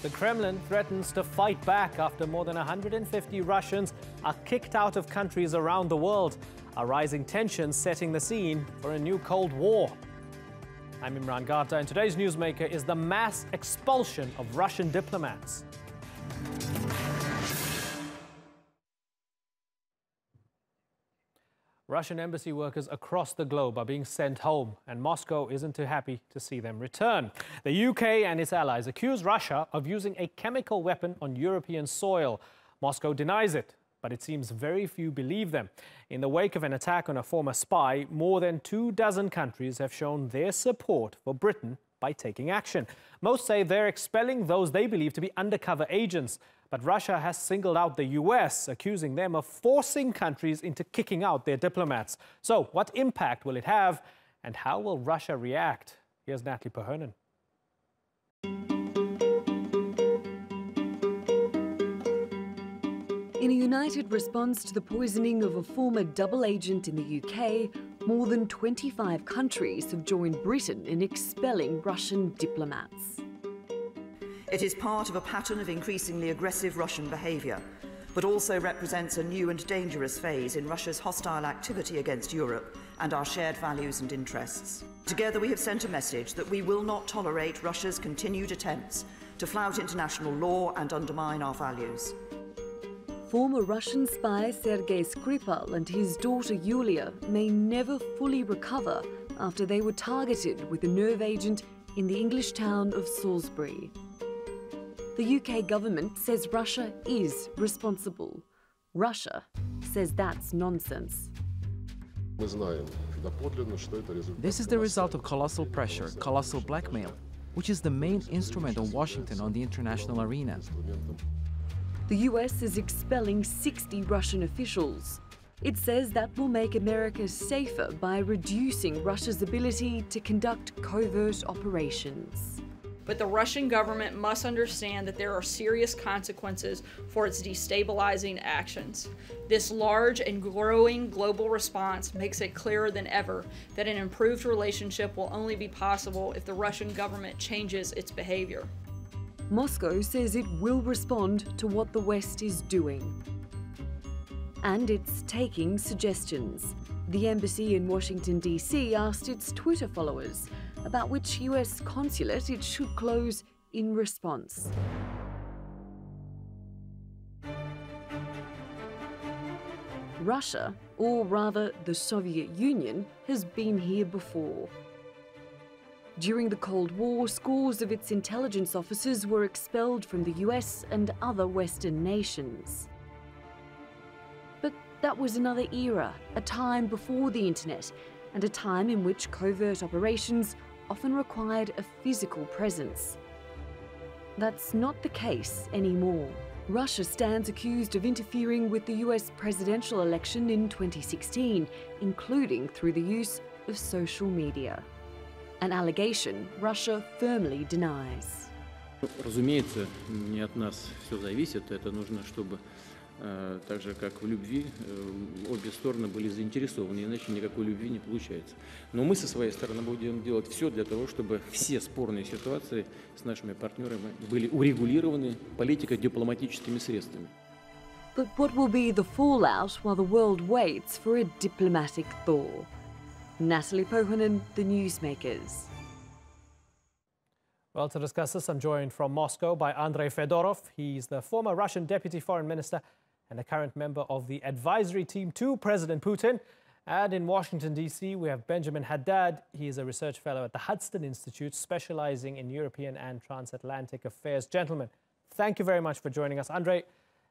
The Kremlin threatens to fight back after more than 150 Russians are kicked out of countries around the world. A rising tension setting the scene for a new Cold War. I'm Imran Gata, and today's newsmaker is the mass expulsion of Russian diplomats. Russian embassy workers across the globe are being sent home, and Moscow isn't too happy to see them return. The UK and its allies accuse Russia of using a chemical weapon on European soil. Moscow denies it, but it seems very few believe them. In the wake of an attack on a former spy, more than 24 countries have shown their support for Britain by taking action. Most say they're expelling those they believe to be undercover agents. But Russia has singled out the US, accusing them of forcing countries into kicking out their diplomats. So what impact will it have, and how will Russia react? Here's Natalie Perhonen. In a united response to the poisoning of a former double agent in the UK, more than 25 countries have joined Britain in expelling Russian diplomats. It is part of a pattern of increasingly aggressive Russian behaviour, but also represents a new and dangerous phase in Russia's hostile activity against Europe and our shared values and interests. Together we have sent a message that we will not tolerate Russia's continued attempts to flout international law and undermine our values. Former Russian spy Sergei Skripal and his daughter Yulia may never fully recover after they were targeted with a nerve agent in the English town of Salisbury. The UK government says Russia is responsible. Russia says that's nonsense. This is the result of colossal pressure, colossal blackmail, which is the main instrument of Washington on the international arena. The US is expelling 60 Russian officials. It says that will make America safer by reducing Russia's ability to conduct covert operations. But the Russian government must understand that there are serious consequences for its destabilizing actions. This large and growing global response makes it clearer than ever that an improved relationship will only be possible if the Russian government changes its behavior. Moscow says it will respond to what the West is doing. And it's taking suggestions. The embassy in Washington, D.C. asked its Twitter followers about which US consulate it should close in response. Russia, or rather the Soviet Union, has been here before. During the Cold War, scores of its intelligence officers were expelled from the US and other Western nations. But that was another era, a time before the internet, and a time in which covert operations often required a physical presence. That's not the case anymore. Russia stands accused of interfering with the US presidential election in 2016, including through the use of social media. An allegation Russia firmly denies. Разумеется, не от нас все зависит. Это нужно, чтобы так же, как в любви, обе стороны были заинтересованы, иначе никакой любви не получается. Но мы со своей стороны будем делать все для того, чтобы все спорные ситуации с нашими партнерами были урегулированы политико-дипломатическими средствами. But what will be the fallout while the world waits for a diplomatic thaw? Natalie Perhonen, The Newsmakers. Well, to discuss this, I'm joined from Moscow by Andrei Fedorov. He's the former Russian Deputy Foreign Minister and a current member of the advisory team to President Putin. And in Washington, D.C., we have Benjamin Haddad. He is a research fellow at the Hudson Institute, specializing in European and transatlantic affairs. Gentlemen, thank you very much for joining us. Andrei,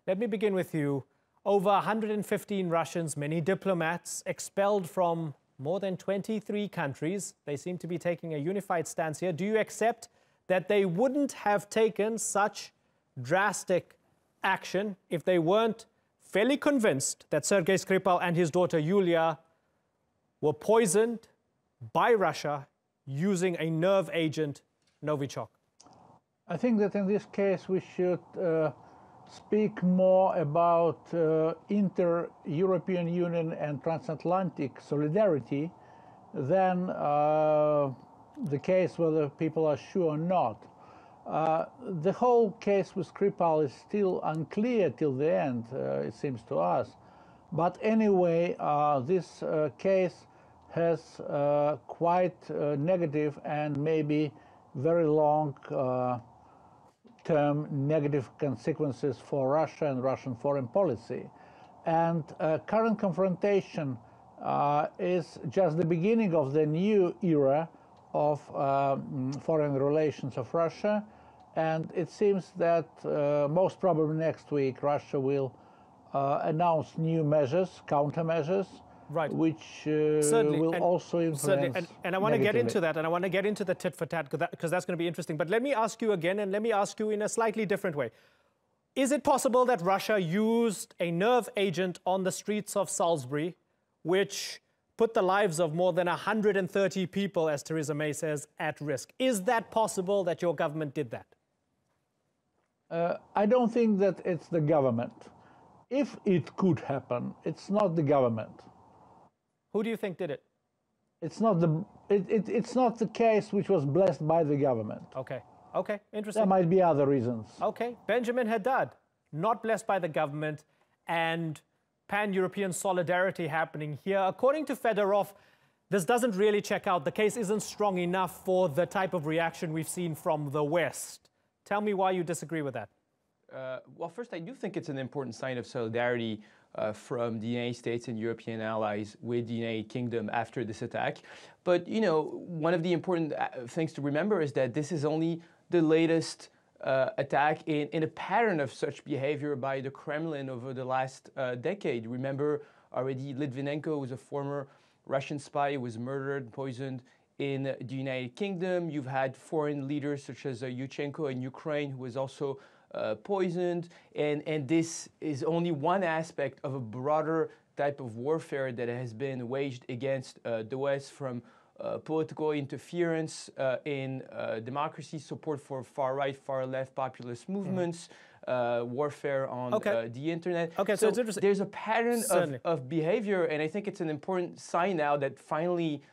let me begin with you. Over 115 Russians, many diplomats, expelled from more than 23 countries. They seem to be taking a unified stance here. Do you accept that they wouldn't have taken such drastic action if they weren't fairly convinced that Sergei Skripal and his daughter Yulia were poisoned by Russia using a nerve agent, Novichok? I think that in this case we should speak more about inter-European Union and transatlantic solidarity than the case whether people are sure or not. The whole case with Skripal is still unclear till the end, it seems to us. But anyway, this case has quite negative and maybe very long term negative consequences for Russia and Russian foreign policy. And current confrontation is just the beginning of the new era of foreign relations of Russia. And it seems that most probably next week Russia will announce new measures, countermeasures, right, which will also influence. And I want to get into that, and I want to get into the tit for tat, because that's going to be interesting. But let me ask you again, and let me ask you in a slightly different way. Is it possible that Russia used a nerve agent on the streets of Salisbury, which put the lives of more than 130 people, as Theresa May says, at risk? Is that possible that your government did that? I don't think that it's the government. If it could happen, it's not the government. Who do you think did it? It's not the case which was blessed by the government. Okay. Okay, interesting. There might be other reasons. Okay, Benjamin Haddad, not blessed by the government, and pan-European solidarity happening here. According to Fedorov, this doesn't really check out. The case isn't strong enough for the type of reaction we've seen from the West. Tell me why you disagree with that. Well, first, I do think it's an important sign of solidarity from the United States and European allies with the United Kingdom after this attack. But, you know, one of the important things to remember is that this is only the latest attack in a pattern of such behavior by the Kremlin over the last decade. Remember already Litvinenko was a former Russian spy who was murdered, poisoned in the United Kingdom. You've had foreign leaders such as Yushchenko in Ukraine, who was also poisoned. And this is only one aspect of a broader type of warfare that has been waged against the West, from political interference in democracy, support for far-right, far-left populist movements, warfare on the internet. Okay, so it's interesting. There's a pattern of behavior, and I think it's an important sign now that finally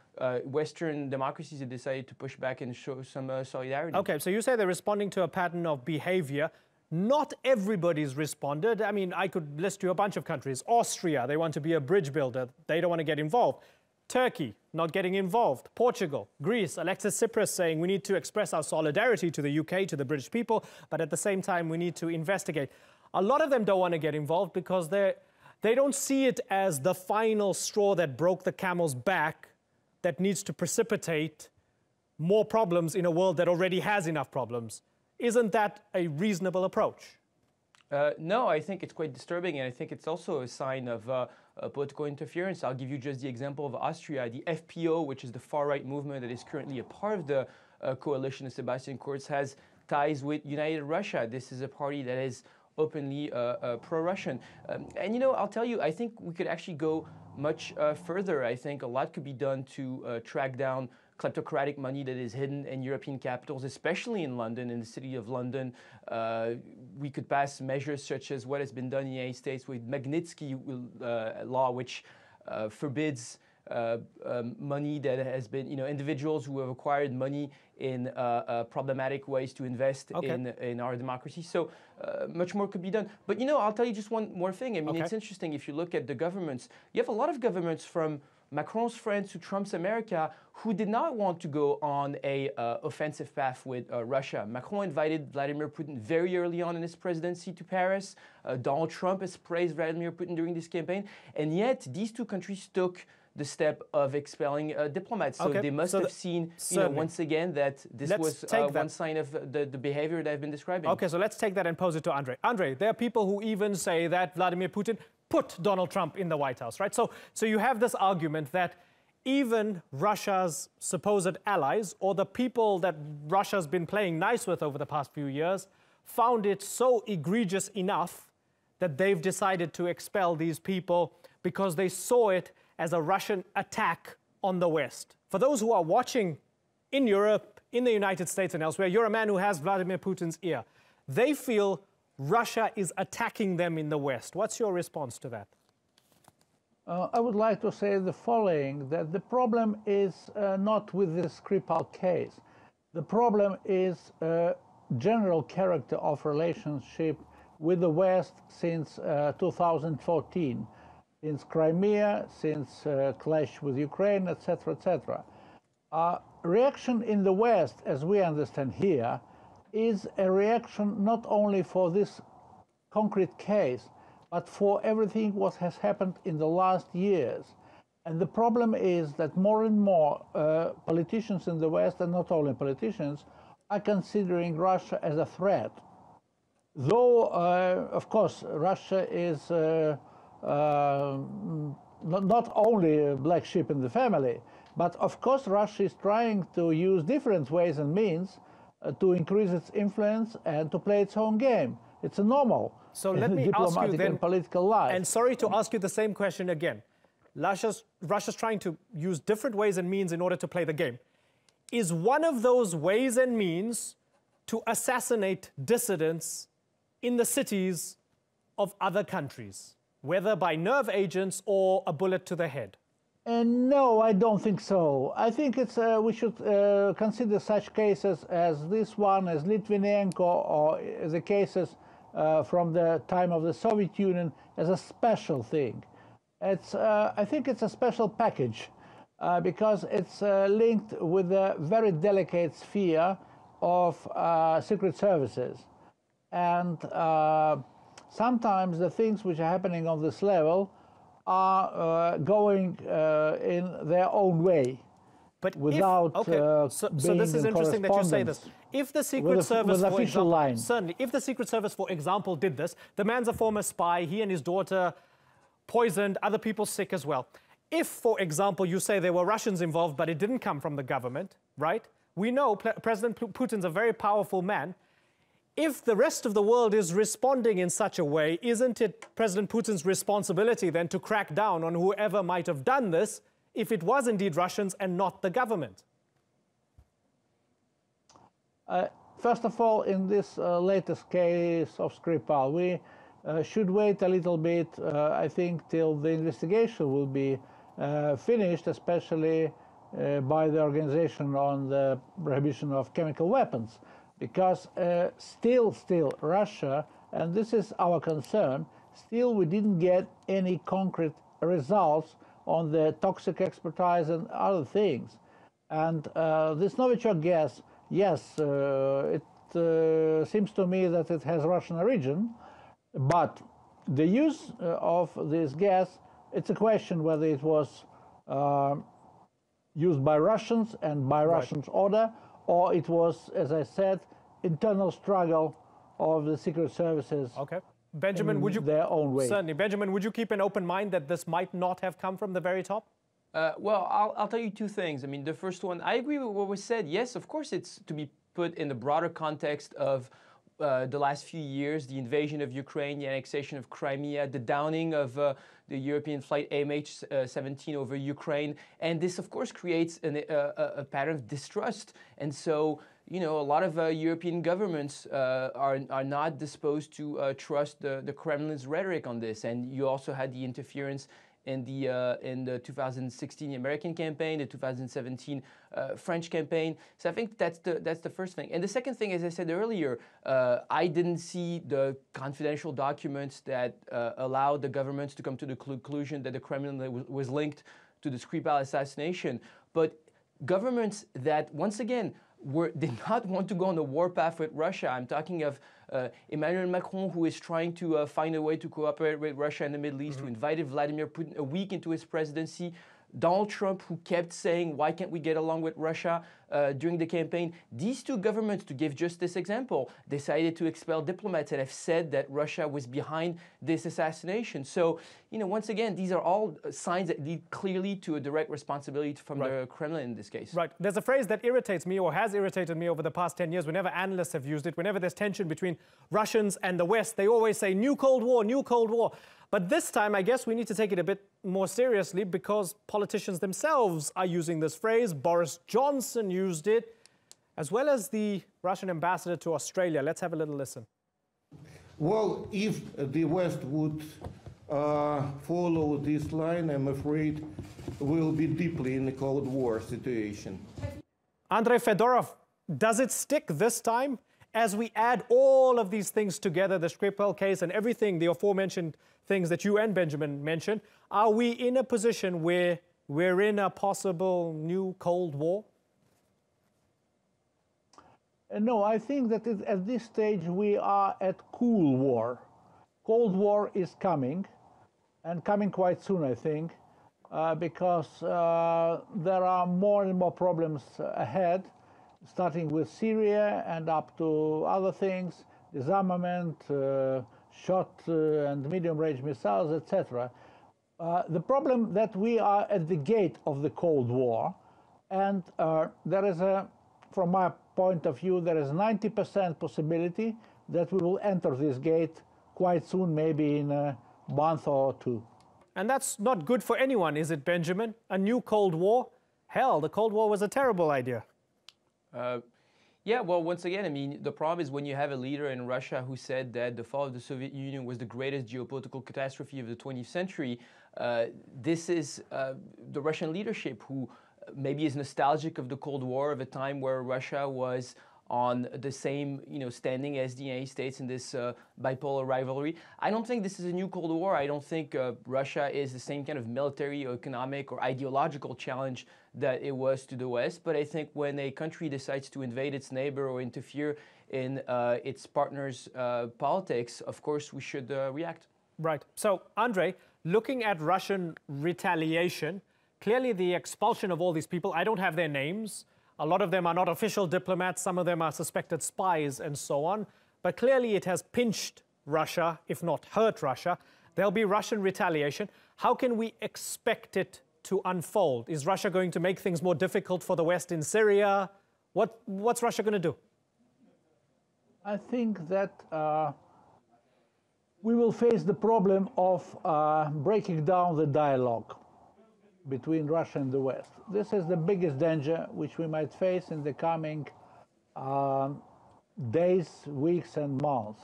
Western democracies have decided to push back and show some solidarity. Okay, so you say they're responding to a pattern of behavior. Not everybody's responded. I mean, I could list you a bunch of countries. Austria, they want to be a bridge builder. They don't want to get involved. Turkey, not getting involved. Portugal, Greece, Alexis Tsipras saying we need to express our solidarity to the UK, to the British people, but at the same time we need to investigate. A lot of them don't want to get involved because they don't see it as the final straw that broke the camel's back that needs to precipitate more problems in a world that already has enough problems. Isn't that a reasonable approach? No, I think it's quite disturbing, and I think it's also a sign of political interference. I'll give you just the example of Austria. The FPO, which is the far-right movement that is currently a part of the coalition of Sebastian Kurz, has ties with United Russia. This is a party that is openly pro-Russian. And, you know, I'll tell you, I think we could actually go much further. I think a lot could be done to track down kleptocratic money that is hidden in European capitals, especially in London, in the city of London. We could pass measures such as what has been done in the United States with Magnitsky law, which forbids money that has been, you know, individuals who have acquired money in problematic ways to invest in our democracy. So much more could be done. But, you know, I'll tell you just one more thing. I mean, it's interesting if you look at the governments. You have a lot of governments, from Macron's France to Trump's America, who did not want to go on a offensive path with Russia. Macron invited Vladimir Putin very early on in his presidency to Paris. Donald Trump has praised Vladimir Putin during this campaign. And yet, these two countries took the step of expelling diplomats. So they must have seen, you know, once again, that this was one sign of the behavior that I've been describing. Okay, so let's take that and pose it to Andrei. Andrei, there are people who even say that Vladimir Putin put Donald Trump in the White House, right? So you have this argument that even Russia's supposed allies, or the people that Russia's been playing nice with over the past few years, found it so egregious enough that they've decided to expel these people because they saw it as a Russian attack on the West. For those who are watching in Europe, in the United States and elsewhere, you're a man who has Vladimir Putin's ear. They feel Russia is attacking them in the West. What's your response to that? I would like to say the following, that the problem is not with the Skripal case. The problem is general character of relationship with the West since 2014, since Crimea, since clash with Ukraine, etc., etc. Reaction in the West, as we understand here, is a reaction not only for this concrete case, but for everything what has happened in the last years. And the problem is that more and more politicians in the West, and not only politicians, are considering Russia as a threat. Though, of course, Russia is not only a black sheep in the family, but of course Russia is trying to use different ways and means to increase its influence and to play its own game. It's a normal so let me ask you then, and political life. And sorry to ask you the same question again. Russia's trying to use different ways and means in order to play the game. Is one of those ways and means to assassinate dissidents in the cities of other countries, whether by nerve agents or a bullet to the head? No, I don't think so. I think it's we should consider such cases as this one, as Litvinenko, or the cases from the time of the Soviet Union, as a special thing. It's, I think it's a special package because it's linked with a very delicate sphere of secret services. And sometimes the things which are happening on this level are going in their own way, but without so this is interesting that you say this. If the Secret Service, for example, certainly, if the Secret Service, for example, did this, the man's a former spy, he and his daughter poisoned, other people sick as well. If, for example, you say there were Russians involved, but it didn't come from the government, right? We know President Putin's a very powerful man. If the rest of the world is responding in such a way, isn't it President Putin's responsibility then to crack down on whoever might have done this if it was indeed Russians and not the government? First of all, in this latest case of Skripal, we should wait a little bit, I think, till the investigation will be finished, especially by the Organization on the Prohibition of Chemical Weapons. Because still Russia, and this is our concern, still we didn't get any concrete results on the toxic expertise and other things. And this Novichok gas, yes, it seems to me that it has Russian origin, but the use of this gas, it's a question whether it was used by Russians and by Russians' order, or it was, as I said, internal struggle of the secret services. Okay, Benjamin, would you their own way? Certainly, Benjamin, would you keep an open mind that this might not have come from the very top? Well, I'll tell you two things. I mean, the first one, I agree with what was said. Yes, of course, it's to be put in the broader context of the last few years, the invasion of Ukraine, the annexation of Crimea, the downing of the European flight MH17 over Ukraine. And this, of course, creates a pattern of distrust. And so, you know, a lot of European governments are not disposed to trust the Kremlin's rhetoric on this. And you also had the interference in the 2016 American campaign, the 2017 French campaign. So I think that's the first thing. And the second thing, as I said earlier, I didn't see the confidential documents that allowed the governments to come to the conclusion that the Kremlin was linked to the Skripal assassination. But governments that, once again, did not want to go on the warpath with Russia. I'm talking of Emmanuel Macron, who is trying to find a way to cooperate with Russia in the Middle East, who invited Vladimir Putin a week into his presidency. Donald Trump, who kept saying, why can't we get along with Russia during the campaign? These two governments, to give just this example, decided to expel diplomats and have said that Russia was behind this assassination. So, you know, once again, these are all signs that lead clearly to a direct responsibility from the Kremlin in this case. Right. There's a phrase that irritates me, or has irritated me over the past 10 years, whenever analysts have used it, whenever there's tension between Russians and the West, they always say, new Cold War, new Cold War. But this time, I guess we need to take it a bit more seriously because politicians themselves are using this phrase. Boris Johnson used it, as well as the Russian ambassador to Australia. Let's have a little listen. Well, if the West would follow this line, I'm afraid we'll be deeply in a Cold War situation. Andrei Fedorov, does it stick this time? As we add all of these things together, the Skripal case and everything, the aforementioned things that you and Benjamin mentioned, are we in a position where we're in a possible new Cold War? No, I think that at this stage we are at cool war. Cold War is coming, and coming quite soon, I think, because there are more and more problems ahead, starting with Syria and up to other things, disarmament, short and medium-range missiles, etc. The problem that we are at the gate of the Cold War, and there is from my point of view, there is 90% possibility that we will enter this gate quite soon, maybe in a month or two. And that's not good for anyone, is it, Benjamin? A new Cold War? Hell, the Cold War was a terrible idea. Yeah, well, once again, I mean, the problem is when you have a leader in Russia who said that the fall of the Soviet Union was the greatest geopolitical catastrophe of the 20th century, this is the Russian leadership who maybe is nostalgic of the Cold War, of a time where Russia was on the same standing as the United States in this bipolar rivalry. I don't think this is a new Cold War. I don't think Russia is the same kind of military or economic or ideological challenge that it was to the West. But I think when a country decides to invade its neighbor or interfere in its partner's politics, of course we should react. Right. So, Andrei, looking at Russian retaliation, clearly the expulsion of all these people, I don't have their names. A lot of them are not official diplomats. Some of them are suspected spies and so on. But clearly it has pinched Russia, if not hurt Russia. There'll be Russian retaliation. How can we expect it to unfold? Is Russia going to make things more difficult for the West in Syria? What's Russia going to do? I think that we will face the problem of breaking down the dialogue between Russia and the West. This is the biggest danger which we might face in the coming days, weeks, and months.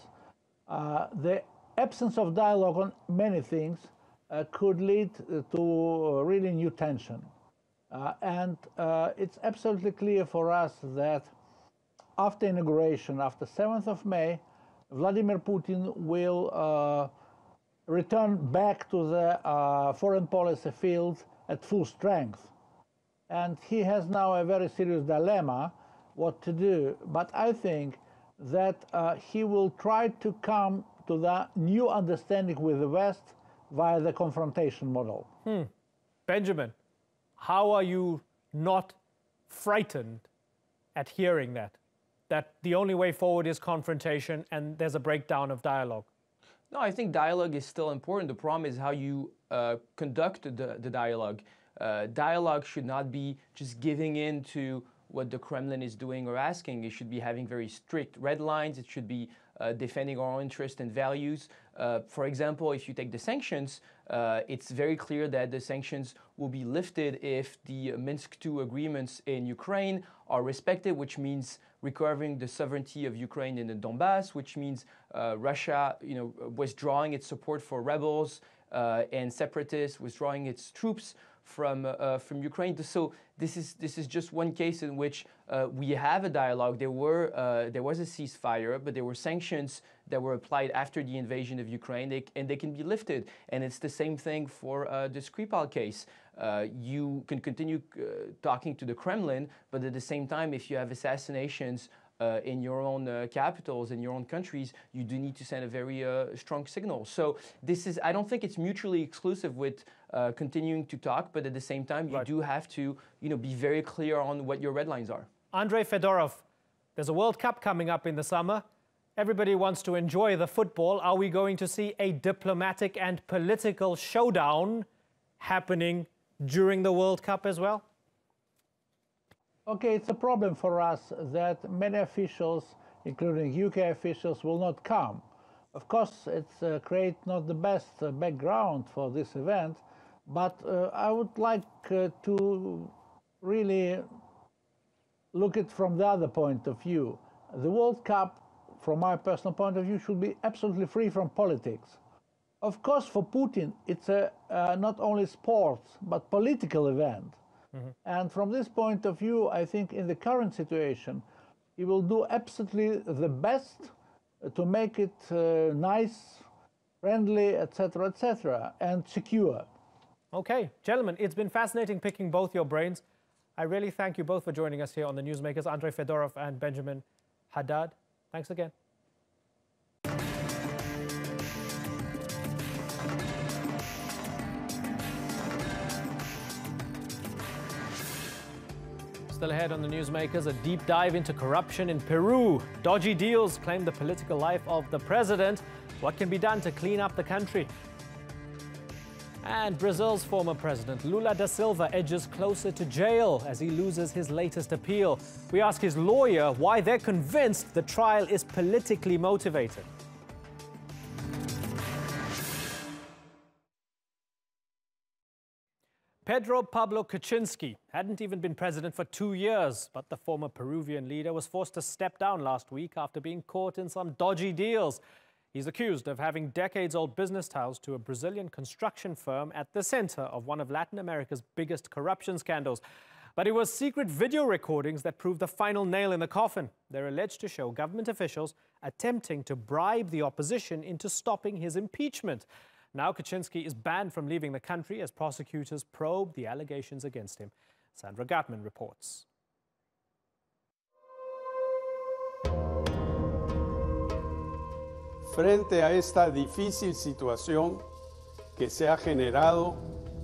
The absence of dialogue on many things could lead to really new tension. And it's absolutely clear for us that after inauguration, after 7th of May, Vladimir Putin will return back to the foreign policy field at full strength. And he has now a very serious dilemma what to do. But I think that he will try to come to the new understanding with the West via the confrontation model. Benjamin, how are you not frightened at hearing that the only way forward is confrontation and there's a breakdown of dialogue? No, I think dialogue is still important. The problem is how you conduct the dialogue. Dialogue should not be just giving in to what the Kremlin is doing or asking. It should be having very strict red lines. It should be defending our own interests and values. For example, if you take the sanctions, it's very clear that the sanctions will be lifted if the Minsk II agreements in Ukraine are respected, which means recovering the sovereignty of Ukraine in the Donbass, which means Russia, withdrawing its support for rebels and separatists, withdrawing its troops from Ukraine. So this is just one case in which we have a dialogue. There was a ceasefire, but there were sanctions that were applied after the invasion of Ukraine, and they can be lifted. And it's the same thing for the Skripal case. You can continue talking to the Kremlin, but at the same time, if you have assassinations in your own capitals, in your own countries, you do need to send a very strong signal. So I don't think it's mutually exclusive with continuing to talk, but at the same time, you do have to be very clear on what your red lines are. Andrei Fedorov, there's a World Cup coming up in the summer. Everybody wants to enjoy the football. Are we going to see a diplomatic and political showdown happening during the World Cup as well? Okay, it's a problem for us that many officials, including UK officials, will not come. Of course, it's create not the best background for this event, but I would like to really look at it from the other point of view. The World Cup, from my personal point of view, should be absolutely free from politics. Of course, for Putin, it's a not only sports, but political event. And from this point of view, I think in the current situation, he will do absolutely the best to make it nice, friendly, etc., and secure. Okay, gentlemen, it's been fascinating picking both your brains. I really thank you both for joining us here on the Newsmakers, Andrei Fedorov and Benjamin Haddad. Thanks again. Still ahead on the Newsmakers, a deep dive into corruption in Peru. Dodgy deals claim the political life of the president. What can be done to clean up the country? And Brazil's former president, Lula Da Silva, edges closer to jail as he loses his latest appeal. We ask his lawyer why they're convinced the trial is politically motivated. Pedro Pablo Kuczynski hadn't even been president for 2 years, but the former Peruvian leader was forced to step down last week after being caught in some dodgy deals. He's accused of having decades-old business ties to a Brazilian construction firm at the center of one of Latin America's biggest corruption scandals. But it was secret video recordings that proved the final nail in the coffin. They're alleged to show government officials attempting to bribe the opposition into stopping his impeachment. Now Kuczynski is banned from leaving the country as prosecutors probe the allegations against him. Sandra Gatman reports. Frente a esta difícil situación que se ha generado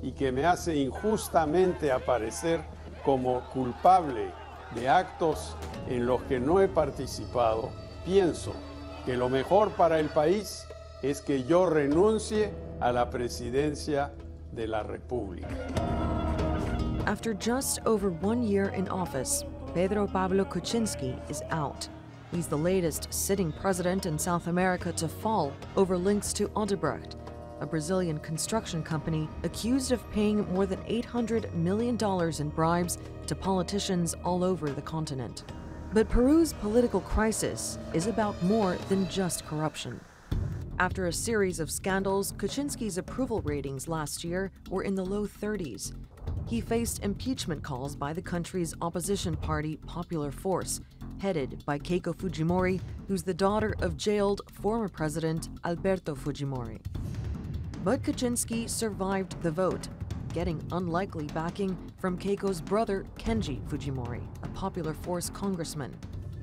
y que me hace injustamente aparecer como culpable de actos en los que no he participado, pienso que lo mejor para el país es que yo renuncie a la presidencia de la República. After just over 1 year in office, Pedro Pablo Kuczynski is out. He's the latest sitting president in South America to fall over links to Odebrecht, a Brazilian construction company accused of paying more than $800 million in bribes to politicians all over the continent. But Peru's political crisis is about more than just corruption. After a series of scandals, Kuczynski's approval ratings last year were in the low 30s. He faced impeachment calls by the country's opposition party, Popular Force, headed by Keiko Fujimori, who's the daughter of jailed former president Alberto Fujimori. But Kuczynski survived the vote, getting unlikely backing from Keiko's brother Kenji Fujimori, a Popular Force congressman.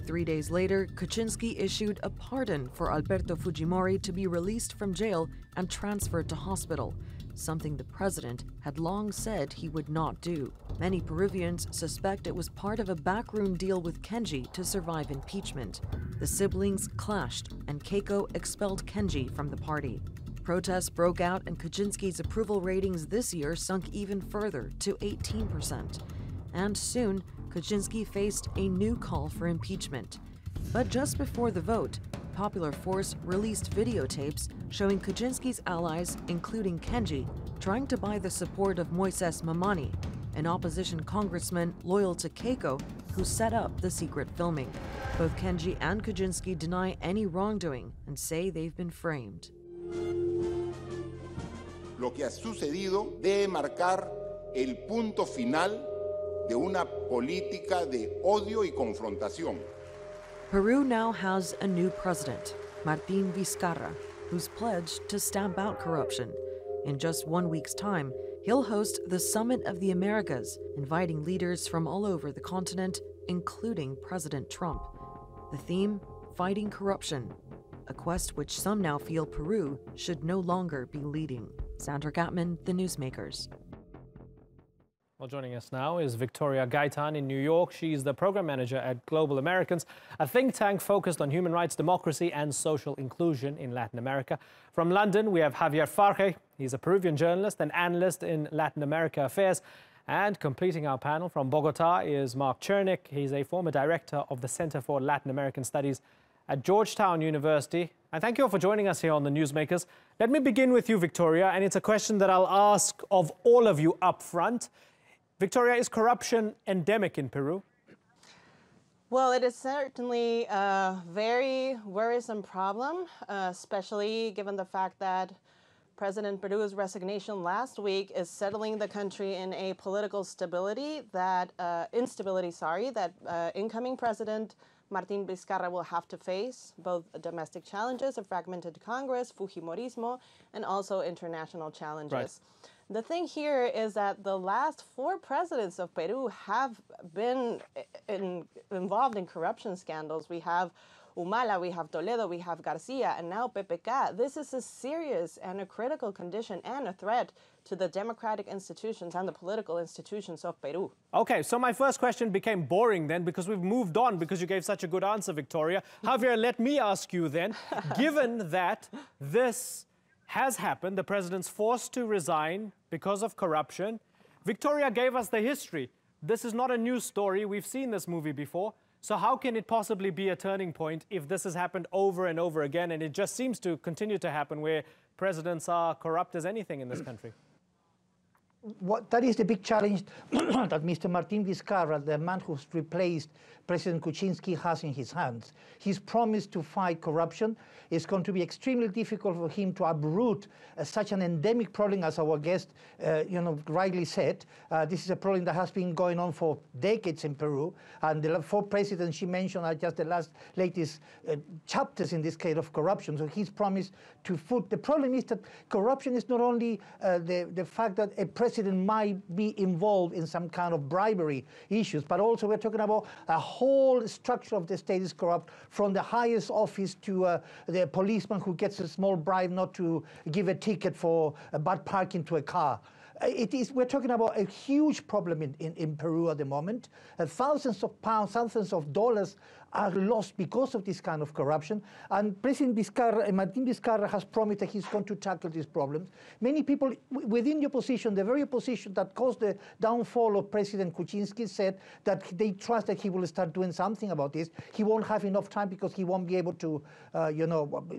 3 days later, Kuczynski issued a pardon for Alberto Fujimori to be released from jail and transferred to hospital, something the president had long said he would not do. Many Peruvians suspect it was part of a backroom deal with Kenji to survive impeachment. The siblings clashed, and Keiko expelled Kenji from the party. Protests broke out, and Kuczynski's approval ratings this year sunk even further to 18%. And soon, Kuczynski faced a new call for impeachment. But just before the vote, Popular Force released videotapes showing Kuczynski's allies, including Kenji, trying to buy the support of Moises Mamani, an opposition congressman loyal to Keiko, who set up the secret filming. Both Kenji and Kuczynski deny any wrongdoing and say they've been framed. Lo que ha sucedido debe marcar el punto final de una política de odio y confrontación. Peru now has a new president, Martín Vizcarra, who's pledged to stamp out corruption. In just 1 week's time, he'll host the Summit of the Americas, inviting leaders from all over the continent, including President Trump. The theme, fighting corruption, a quest which some now feel Peru should no longer be leading. Sandra Gatman, The Newsmakers. Well, joining us now is Victoria Gaitan in New York. She's the program manager at Global Americans, a think tank focused on human rights, democracy and social inclusion in Latin America. From London, we have Javier Farge. He's a Peruvian journalist and analyst in Latin America affairs. And completing our panel from Bogota is Mark Chernick. He's a former director of the Center for Latin American Studies at Georgetown University. And thank you all for joining us here on the Newsmakers. Let me begin with you, Victoria, and it's a question that I'll ask of all of you up front. Victoria, is corruption endemic in Peru? Well, it is certainly a very worrisome problem, especially given the fact that President Peru's resignation last week is settling the country in a political instability that incoming President Martín Vizcarra will have to face both domestic challenges, a fragmented Congress, Fujimorismo, and also international challenges. Right. The thing here is that the last 4 presidents of Peru have been involved in corruption scandals. We have Humala, we have Toledo, we have Garcia, and now PPK. This is a serious and a critical condition and a threat to the democratic institutions and the political institutions of Peru. Okay, so my first question became boring then because we've moved on because you gave such a good answer, Victoria. Javier, let me ask you then, given that this has happened, the president's forced to resign because of corruption, Victoria gave us the history. This is not a new story. We've seen this movie before. So how can it possibly be a turning point if this has happened over and over again and it just seems to continue to happen where presidents are corrupt as anything in this country? That is the big challenge that Mr. Martín Vizcarra, the man who's replaced President Kuczynski, has in his hands. His promise to fight corruption is going to be extremely difficult for him to uproot such an endemic problem, as our guest rightly said. This is a problem that has been going on for decades in Peru, and the 4 presidents she mentioned are just the latest chapters in this case of corruption. So his promise to foot. The problem is that corruption is not only the fact that a president might be involved in some kind of bribery issues, but also we're talking about a whole structure of the state is corrupt, from the highest office to the policeman who gets a small bribe not to give a ticket for bad parking to a car. We're talking about a huge problem in Peru at the moment. Thousands of pounds, thousands of dollars are lost because of this kind of corruption. And President Vizcarra, Martín Vizcarra, has promised that he's going to tackle these problems. Many people within the opposition, the very opposition that caused the downfall of President Kuczynski, said that they trust that he will start doing something about this. He won't have enough time because he won't be able to,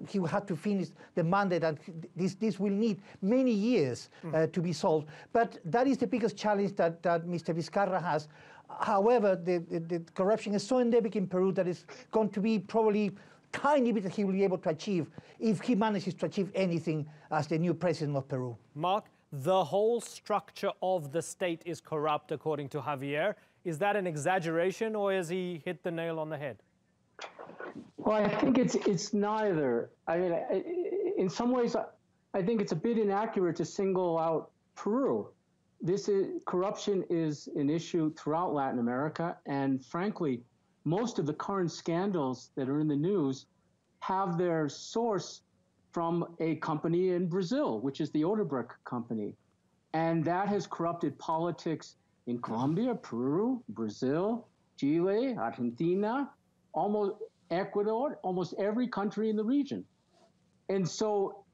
he will have to finish the mandate, and this will need many years to be solved. But that is the biggest challenge that Mr. Vizcarra has. However, the corruption is so endemic in Peru that it's going to be probably tiny bit that he will be able to achieve if he manages to achieve anything as the new president of Peru. Mark, the whole structure of the state is corrupt, according to Javier. Is that an exaggeration, or has he hit the nail on the head? Well, I think it's neither. I mean, in some ways, I think it's a bit inaccurate to single out Peru. Corruption is an issue throughout Latin America, and frankly, most of the current scandals that are in the news have their source from a company in Brazil, which is the Odebrecht company. And that has corrupted politics in Colombia, Peru, Brazil, Chile, Argentina, almost Ecuador, almost every country in the region. And so,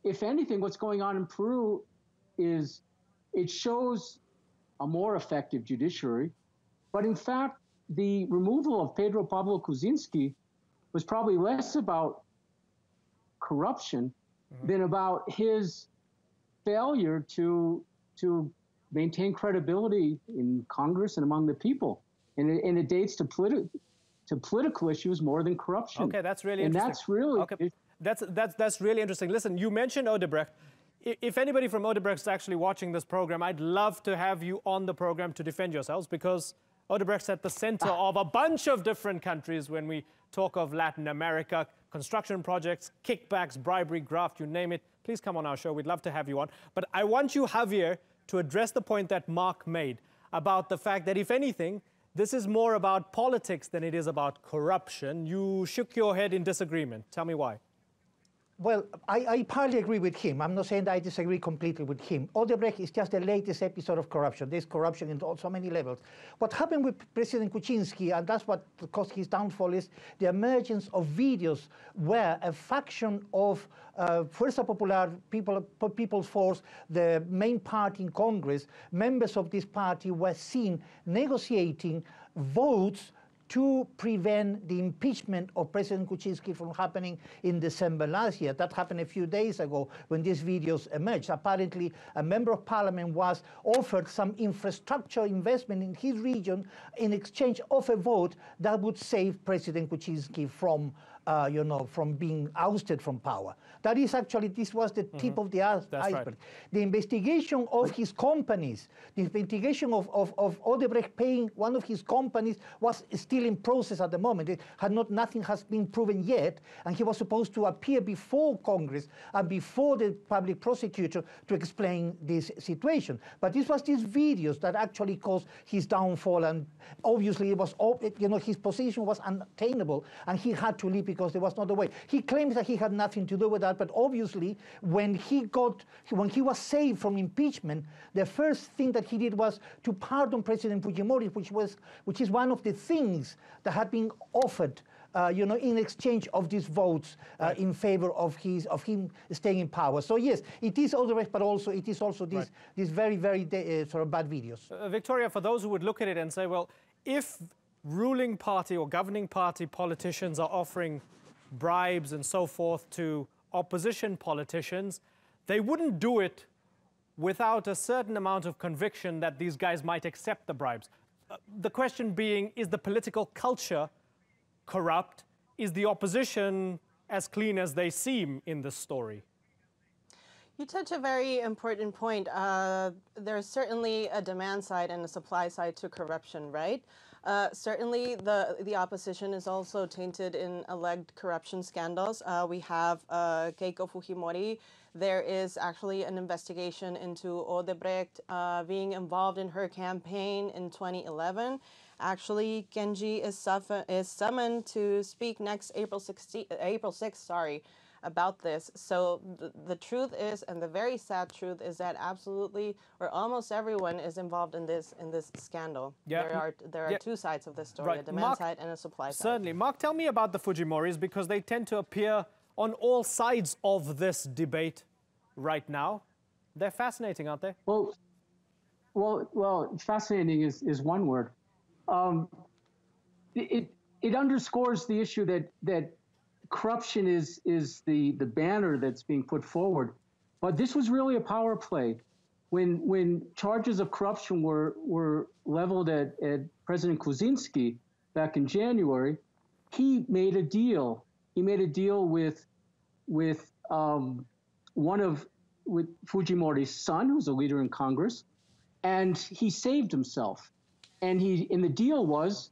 if anything, what's going on in Peru is it shows a more effective judiciary, but in fact, the removal of Pedro Pablo Kuczynski was probably less about corruption than about his failure to maintain credibility in Congress and among the people. And it dates to political issues more than corruption. Okay, that's really interesting. And that's really... Okay. That's really interesting. Listen, you mentioned Odebrecht. If anybody from Odebrecht is actually watching this program, I'd love to have you on the program to defend yourselves, because Odebrecht's at the center of a bunch of different countries when we talk of Latin America, construction projects, kickbacks, bribery, graft, you name it. Please come on our show. We'd love to have you on. But I want you, Javier, to address the point that Mark made about the fact that, if anything, this is more about politics than it is about corruption. You shook your head in disagreement. Tell me why. Well, I partly agree with him. I'm not saying that I disagree completely with him. Odebrecht is just the latest episode of corruption. There's corruption in so many levels. What happened with President Kuczynski, and that's what caused his downfall, is the emergence of videos where a faction of Fuerza Popular, People's Force, the main party in Congress, members of this party were seen negotiating votes to prevent the impeachment of President Kuczynski from happening in December last year. That happened a few days ago when these videos emerged. Apparently, a member of parliament was offered some infrastructure investment in his region in exchange of a vote that would save President Kuczynski from from being ousted from power. That is actually, this was the tip of the iceberg. Right. The investigation of his companies, the investigation of Odebrecht paying one of his companies was still in process at the moment. Nothing has been proven yet, and he was supposed to appear before Congress and before the public prosecutor to explain this situation. But this was these videos that actually caused his downfall, and obviously it was, his position was unattainable, and he had to leave because there was no other way. He claims that he had nothing to do with that, but obviously when he was saved from impeachment, the first thing that he did was to pardon President Fujimori, which is one of the things that had been offered in exchange of these votes in favor of him staying in power. So yes, it is all the rest, but also it is also these very, very sort of bad videos. Victoria, for those who would look at it and say, well, if ruling party or governing party politicians are offering bribes and so forth to opposition politicians, they wouldn't do it without a certain amount of conviction that these guys might accept the bribes. The question being, is the political culture corrupt? Is the opposition as clean as they seem in this story? You touch a very important point. There's certainly a demand side and a supply side to corruption, right? Certainly, the opposition is also tainted in alleged corruption scandals. We have Keiko Fujimori. There is actually an investigation into Odebrecht being involved in her campaign in 2011. Actually, Kenji is summoned to speak next April 6th, about this. So the truth is, and the very sad truth is, that absolutely, or almost everyone is involved in this scandal. Yeah. There are two sides of this story, a demand side and a supply side. Certainly. Mark, tell me about the Fujimoris, because they tend to appear on all sides of this debate right now. They're fascinating, aren't they? Well, fascinating is one word. It underscores the issue that corruption is the banner that's being put forward, but this was really a power play. When charges of corruption were leveled at President Kuczynski back in January, he made a deal. He made a deal with Fujimori's son, who's a leader in Congress, and he saved himself. And the deal was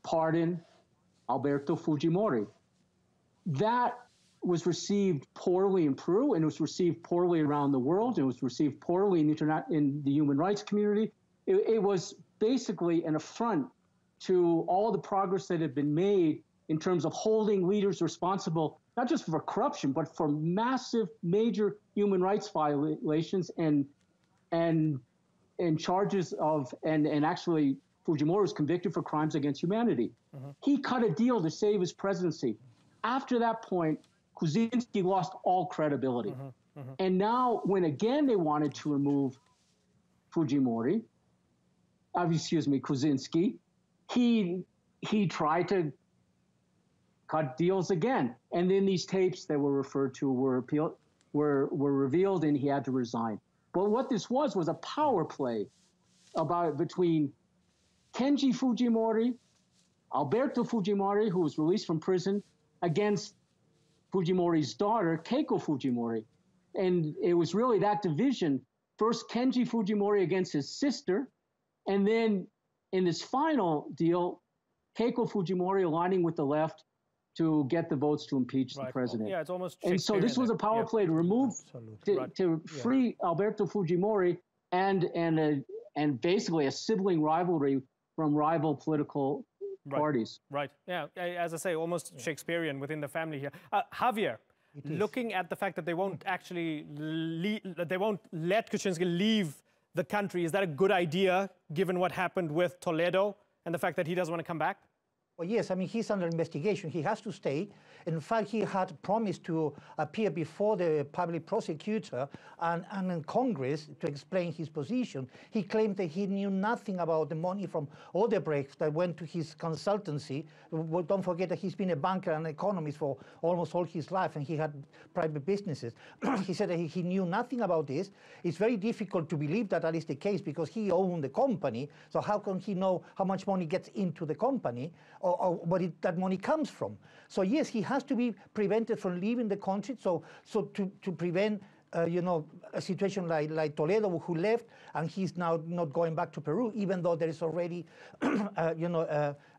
pardon Alberto Fujimori. That was received poorly in Peru, and it was received poorly around the world. It was received poorly in the human rights community. It was basically an affront to all the progress that had been made in terms of holding leaders responsible, not just for corruption, but for massive, major human rights violations and charges of, and actually Fujimori was convicted for crimes against humanity. He cut a deal to save his presidency. After that point, Kuczynski lost all credibility. And now, when again they wanted to remove Kuczynski, he tried to cut deals again. And then these tapes that were referred to were revealed, and he had to resign. But what this was a power play between Kenji Fujimori, Alberto Fujimori, who was released from prison, against Fujimori's daughter, Keiko Fujimori. And it was really that division, first Kenji Fujimori against his sister, and then in this final deal, Keiko Fujimori aligning with the left to get the votes to impeach the president. Yeah, it's almost and so this was a power play to remove, to free Alberto Fujimori and basically a sibling rivalry from rival political parties. Right. Yeah. As I say, almost Shakespearean within the family here. Javier, looking at the fact that they won't actually they won't let Kuczynski leave the country, is that a good idea given what happened with Toledo and the fact that he doesn't want to come back? Well, yes, I mean, he's under investigation. He has to stay. In fact, he had promised to appear before the public prosecutor and in Congress to explain his position. He claimed that he knew nothing about the money from Odebrecht that went to his consultancy. Well, don't forget that he's been a banker and economist for almost all his life, and he had private businesses. He said that he knew nothing about this. It's very difficult to believe that that is the case because he owned the company. So how can he know how much money gets into the company? that money comes from. So yes, he has to be prevented from leaving the country. So to prevent a situation like Toledo, who left, and he's now not going back to Peru, even though there is already,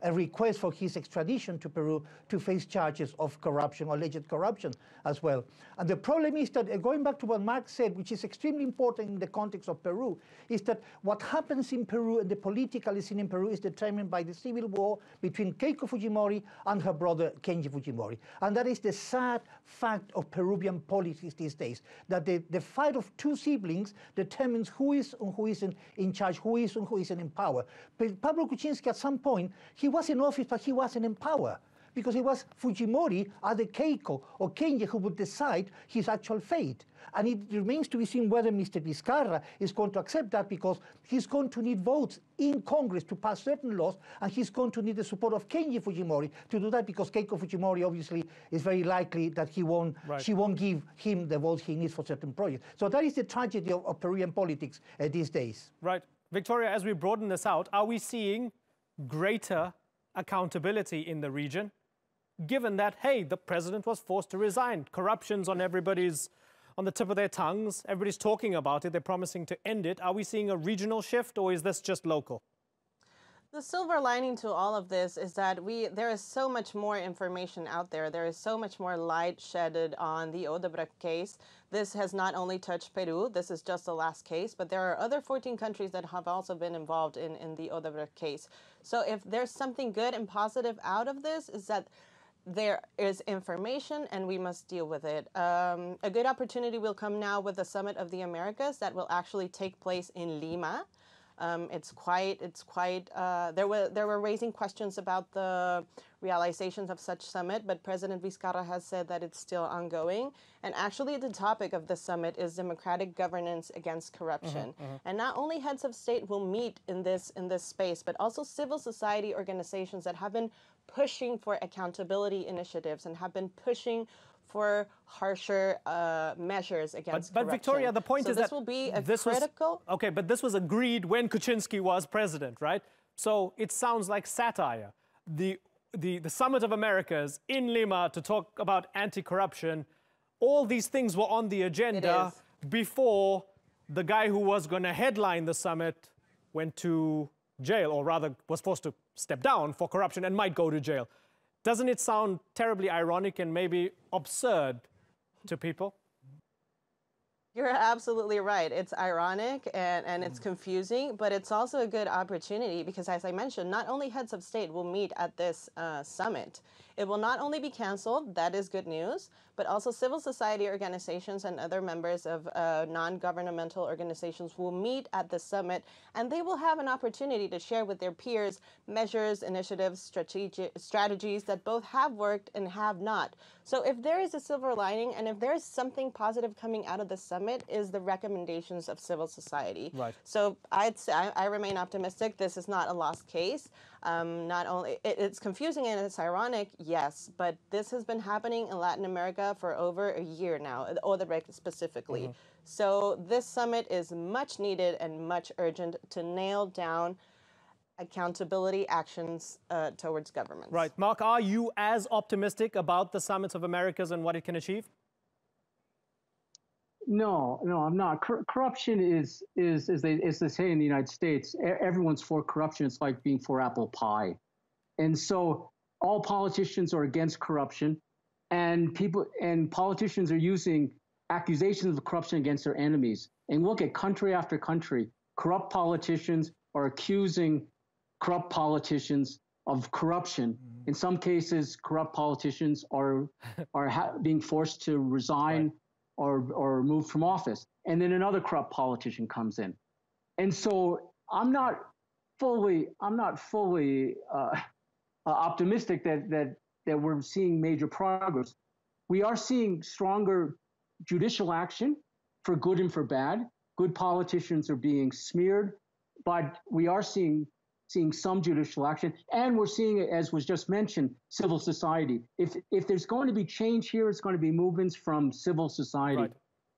a request for his extradition to Peru to face charges of corruption, alleged corruption as well. And the problem is that, going back to what Mark said, which is extremely important in the context of Peru, is that what happens in Peru and the political scene in Peru is determined by the civil war between Keiko Fujimori and her brother Kenji Fujimori. And that is the sad fact of Peruvian politics these days, that the fight of two siblings determines who is and who isn't in charge, who is and who isn't in power. Pablo Kuczynski, at some point, he was in office, but he wasn't in power, because it was Fujimori, either Keiko or Kenji, who would decide his actual fate. And it remains to be seen whether Mr. Vizcarra is going to accept that, because he's going to need votes in Congress to pass certain laws, and he's going to need the support of Kenji Fujimori to do that, because Keiko Fujimori obviously is very likely that she won't give him the votes he needs for certain projects. So that is the tragedy of Peruvian politics these days. Right. Victoria, as we broaden this out, are we seeing greater accountability in the region, given that, hey, the president was forced to resign, corruption's on the tip of their tongues, everybody's talking about it, they're promising to end it? Are we seeing a regional shift, or is this just local? The silver lining to all of this is that there is so much more information out there. There is so much more light shedded on the Odebrecht case. This has not only touched Peru, this is just the last case, but there are other 14 countries that have also been involved in the Odebrecht case. So if there's something good and positive out of this, is that there is information and we must deal with it. A good opportunity will come now with the Summit of the Americas that will actually take place in Lima. There were raising questions about the realizations of such summit, but President Vizcarra has said that it's still ongoing. And actually the topic of the summit is democratic governance against corruption. And not only heads of state will meet in this space, but also civil society organizations that have been pushing for accountability initiatives and have been pushing for harsher measures against corruption. But Victoria, the point is that this will be a critical... Okay, but this was agreed when Kuczynski was president, right? So it sounds like satire. The Summit of Americas in Lima to talk about anti-corruption, all these things were on the agenda before the guy who was going to headline the summit went to jail, or rather was forced to step down for corruption and might go to jail. Doesn't it sound terribly ironic and maybe absurd to people? You're absolutely right. It's ironic and it's confusing, but it's also a good opportunity because, as I mentioned, not only heads of state will meet at this summit. It will not only be canceled, that is good news, but also civil society organizations and other members of non-governmental organizations will meet at the summit, and they will have an opportunity to share with their peers measures, initiatives, strategies that both have worked and have not. So if there is a silver lining and if there is something positive coming out of the summit, is the recommendations of civil society. Right. So I remain optimistic. This is not a lost case. Not only it's confusing and it's ironic, yes, but this has been happening in Latin America for over a year now, Odebrecht specifically. So this summit is much needed and much urgent to nail down accountability actions towards governments. Right. Mark, are you as optimistic about the Summit of Americas and what it can achieve? No, I'm not. Corruption is as they say in the United States, everyone's for corruption. It's like being for apple pie. And so all politicians are against corruption, and politicians are using accusations of corruption against their enemies. And look at country after country, corrupt politicians are accusing corrupt politicians of corruption. In some cases, corrupt politicians are being forced to resign or moved from office. And then another corrupt politician comes in. And so I'm not fully optimistic that we're seeing major progress. We are seeing stronger judicial action for good and for bad. Good politicians are being smeared, but we are seeing some judicial action, and we're seeing it, as was just mentioned, civil society. If there's going to be change here, it's going to be movements from civil society. Right.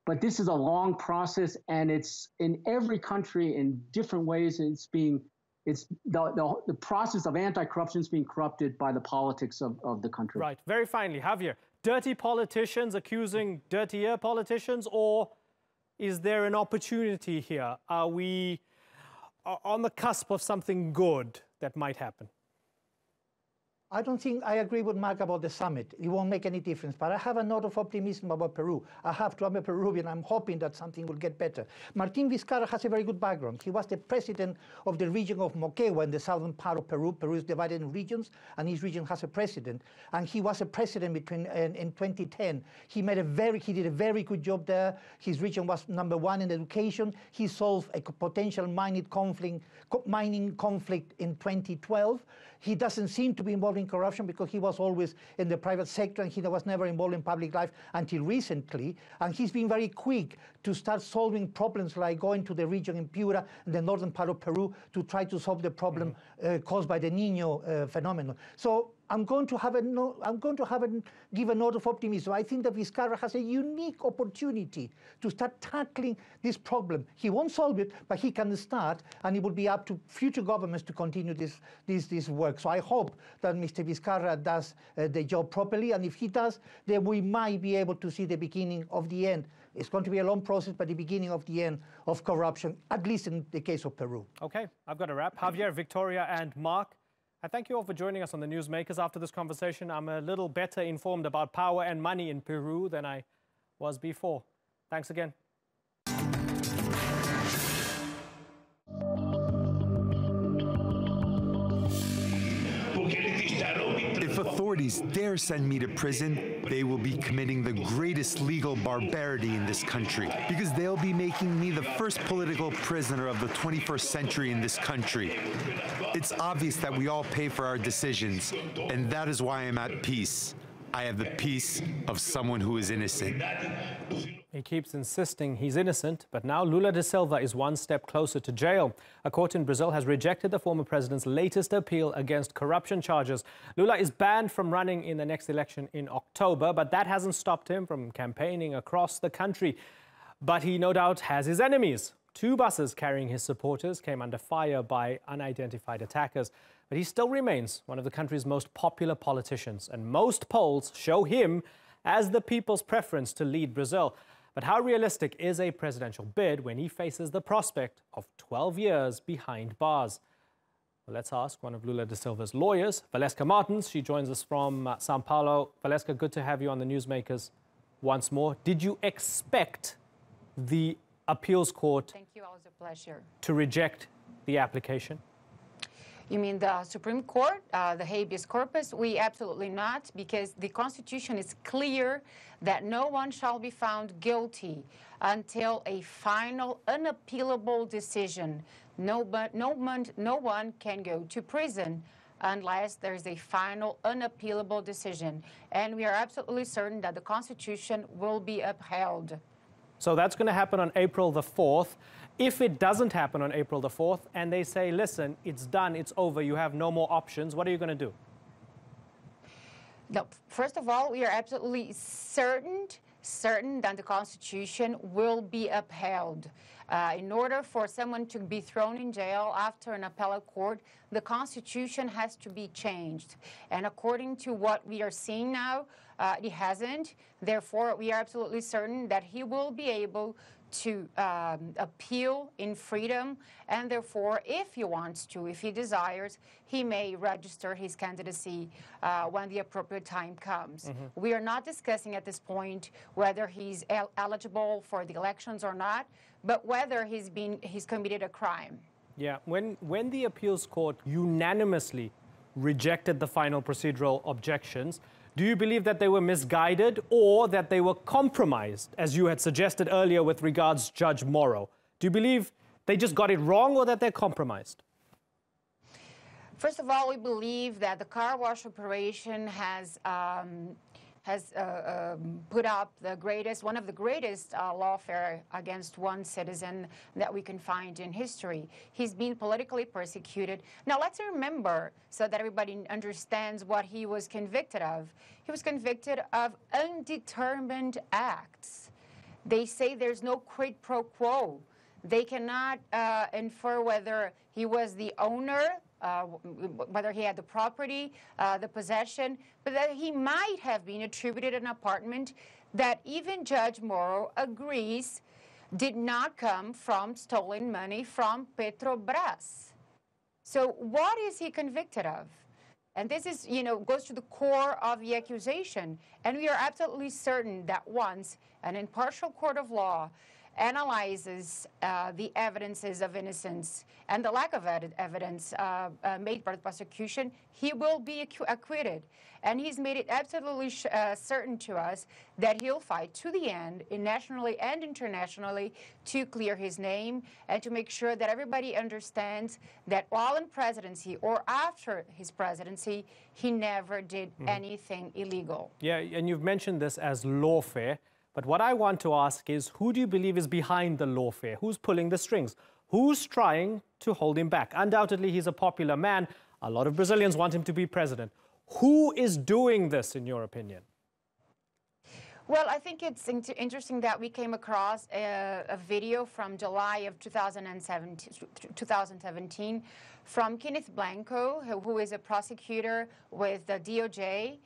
But this is a long process, and it's in every country in different ways. It's being It's the process of anti-corruption is being corrupted by the politics of the country. Right. Very finally, Javier, dirty politicians accusing dirtier politicians, or is there an opportunity here? Are we on the cusp of something good that might happen? I don't think I agree with Mark about the summit. It won't make any difference. But I have a note of optimism about Peru. I have to. I'm a Peruvian. I'm hoping that something will get better. Martin Vizcarra has a very good background. He was the president of the region of Moquegua in the southern part of Peru. Peru is divided in regions, and each region has a president. And he was a president in 2010. He did a very good job there. His region was #1 in education. He solved a potential mining conflict in 2012. He doesn't seem to be involved in corruption because he was always in the private sector and he was never involved in public life until recently. And he's been very quick to start solving problems like going to the region in Piura, in the northern part of Peru, to try to solve the problem caused by the Niño phenomenon. So I'm going to give a note of optimism. I think that Vizcarra has a unique opportunity to start tackling this problem. He won't solve it, but he can start, and it will be up to future governments to continue this work. So I hope that Mr. Vizcarra does the job properly, and if he does, then we might be able to see the beginning of the end. It's going to be a long process, but the beginning of the end of corruption, at least in the case of Peru. Okay, I've got a wrap. Javier, Victoria, and Mark, I thank you all for joining us on the Newsmakers. After this conversation, I'm a little better informed about power and money in Peru than I was before. Thanks again. If authorities dare send me to prison, they will be committing the greatest legal barbarity in this country, because they'll be making me the first political prisoner of the 21st century in this country. It's obvious that we all pay for our decisions, and that is why I'm at peace. I have the peace of someone who is innocent. He keeps insisting he's innocent, but now Lula Da Silva is one step closer to jail. A court in Brazil has rejected the former president's latest appeal against corruption charges. Lula is banned from running in the next election in October, but that hasn't stopped him from campaigning across the country. But he no doubt has his enemies. 2 buses carrying his supporters came under fire by unidentified attackers. But he still remains one of the country's most popular politicians, and most polls show him as the people's preference to lead Brazil. But how realistic is a presidential bid when he faces the prospect of 12 years behind bars? Well, let's ask one of Lula Da Silva's lawyers, Valesca Martins. She joins us from Sao Paulo. Valesca, good to have you on the Newsmakers once more. Did you expect the appeals court Thank you, always a pleasure. to reject the application? You mean the Supreme Court, the habeas corpus? We absolutely not, because the Constitution is clear that no one shall be found guilty until a final, unappealable decision. No one can go to prison unless there's a final, unappealable decision. And we are absolutely certain that the Constitution will be upheld. So that's going to happen on April the 4th. If it doesn't happen on April the 4th and they say, listen, it's done, it's over, you have no more options, what are you going to do? No, first of all, we are absolutely certain that the Constitution will be upheld. In order for someone to be thrown in jail after an appellate court, the Constitution has to be changed. And according to what we are seeing now, it hasn't. Therefore, we are absolutely certain that he will be able to appeal in freedom, and therefore, if he wants to, if he desires, he may register his candidacy when the appropriate time comes. We are not discussing at this point whether he's eligible for the elections or not, but whether he's committed a crime. Yeah, when the appeals court unanimously rejected the final procedural objections, do you believe that they were misguided or that they were compromised, as you had suggested earlier with regards to Judge Morrow? Do you believe they just got it wrong or that they're compromised? First of all, we believe that the car wash operation has put up one of the greatest lawfare against one citizen that we can find in history. He's been politically persecuted. Now, let's remember, so that everybody understands what he was convicted of. He was convicted of undetermined acts. They say there's no quid pro quo. They cannot infer whether he was the owner, whether he had the property, the possession, but that he might have been attributed an apartment that even Judge Moro agrees did not come from stolen money from Petrobras. So what is he convicted of? And this is, goes to the core of the accusation. And we are absolutely certain that once an impartial court of law analyzes the evidences of innocence and the lack of evidence made by the prosecution, he will be acquitted. And he's made it absolutely certain to us that he'll fight to the end, nationally and internationally, to clear his name and to make sure that everybody understands that while in presidency or after his presidency, he never did anything illegal. Yeah, and you've mentioned this as lawfare. But what I want to ask is, who do you believe is behind the lawfare? Who's pulling the strings? Who's trying to hold him back? Undoubtedly, he's a popular man. A lot of Brazilians want him to be president. Who is doing this, in your opinion? Well, I think it's interesting that we came across a video from July of 2017 from Kenneth Blanco, who is a prosecutor with the DOJ,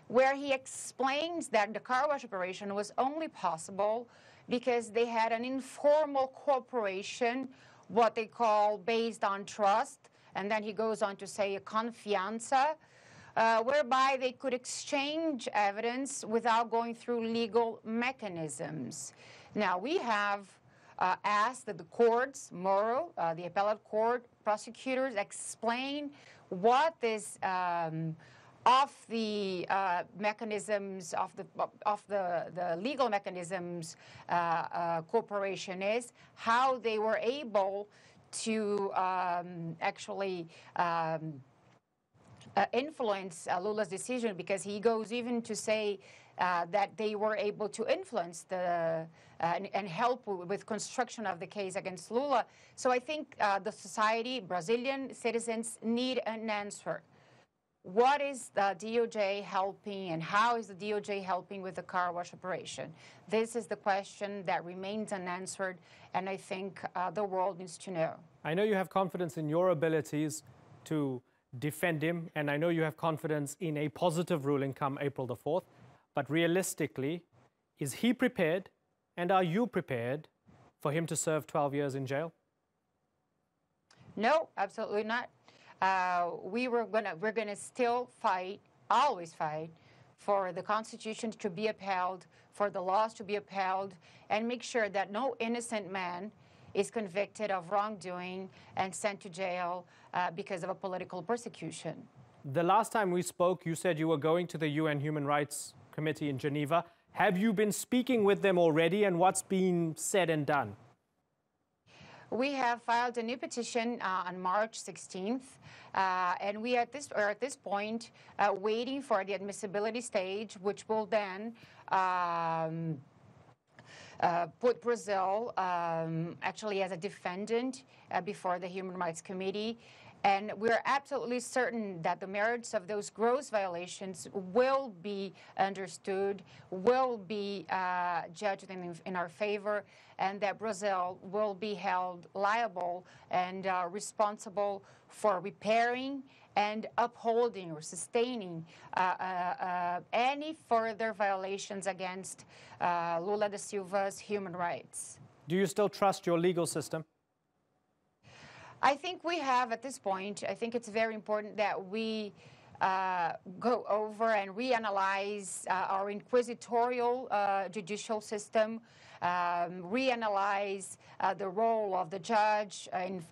where he explains that the car wash operation was only possible because they had an informal cooperation, what they call based on trust, and then he goes on to say a confianza, whereby they could exchange evidence without going through legal mechanisms. Now, we have asked that the courts, Moro, the appellate court, prosecutors, explain what this of the mechanisms of the legal mechanisms cooperation is, how they were able to actually influence Lula's decision, because he goes even to say that they were able to influence and help with construction of the case against Lula. So I think the society, Brazilian citizens, need an answer. What is the DOJ helping, and how is the DOJ helping with the car wash operation? This is the question that remains unanswered, and I think the world needs to know. I know you have confidence in your abilities to defend him, and I know you have confidence in a positive ruling come April the 4th, but realistically, is he prepared, and are you prepared for him to serve 12 years in jail? No, absolutely not. We're gonna still fight, always fight, for the Constitution to be upheld, for the laws to be upheld, and make sure that no innocent man is convicted of wrongdoing and sent to jail because of a political persecution. The last time we spoke, you said you were going to the UN Human Rights Committee in Geneva. Have you been speaking with them already, and what's been said and done? We have filed a new petition on March 16th, and we are at this point waiting for the admissibility stage, which will then put Brazil actually as a defendant before the Human Rights Committee. And we're absolutely certain that the merits of those gross violations will be understood, will be judged in our favor, and that Brazil will be held liable and responsible for repairing and upholding or sustaining any further violations against Lula da Silva's human rights. Do you still trust your legal system? I think we have at this point. I think it's very important that we go over and reanalyze our inquisitorial judicial system, reanalyze the role of the judge in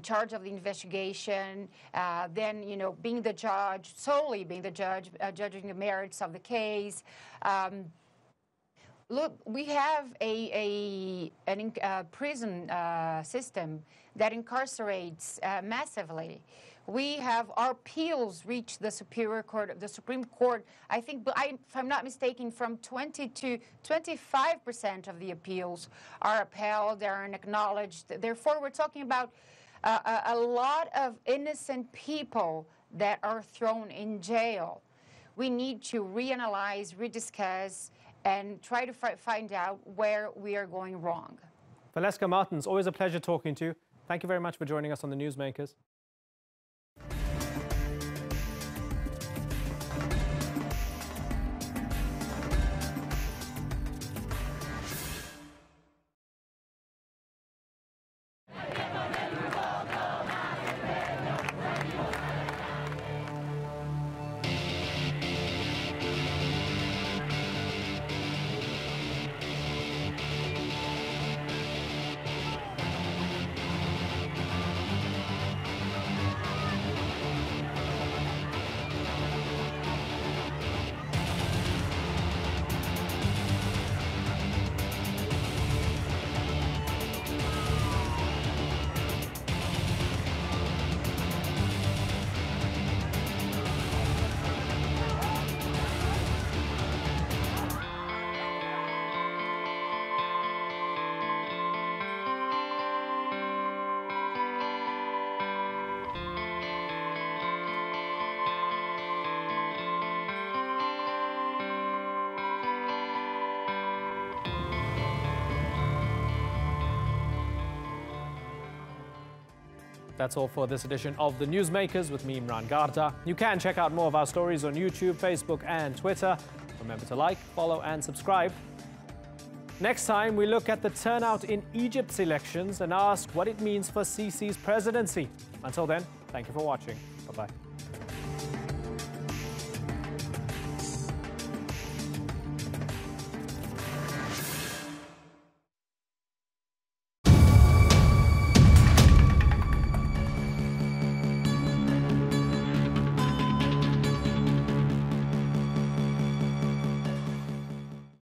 charge of the investigation, then, being the judge, solely being the judge, judging the merits of the case. Look, we have a prison system that incarcerates massively. We have our appeals reach the Superior Court, the Supreme Court. I think, if I'm not mistaken, from 20 to 25% of the appeals are upheld, are acknowledged. Therefore, we're talking about a lot of innocent people that are thrown in jail. We need to reanalyze, rediscuss, and try to find out where we are going wrong. Valeska Martins, always a pleasure talking to you. Thank you very much for joining us on the Newsmakers. That's all for this edition of The Newsmakers with me, Imran Garda. You can check out more of our stories on YouTube, Facebook and Twitter. Remember to like, follow and subscribe. Next time, we look at the turnout in Egypt's elections and ask what it means for Sisi's presidency. Until then, thank you for watching. Bye-bye.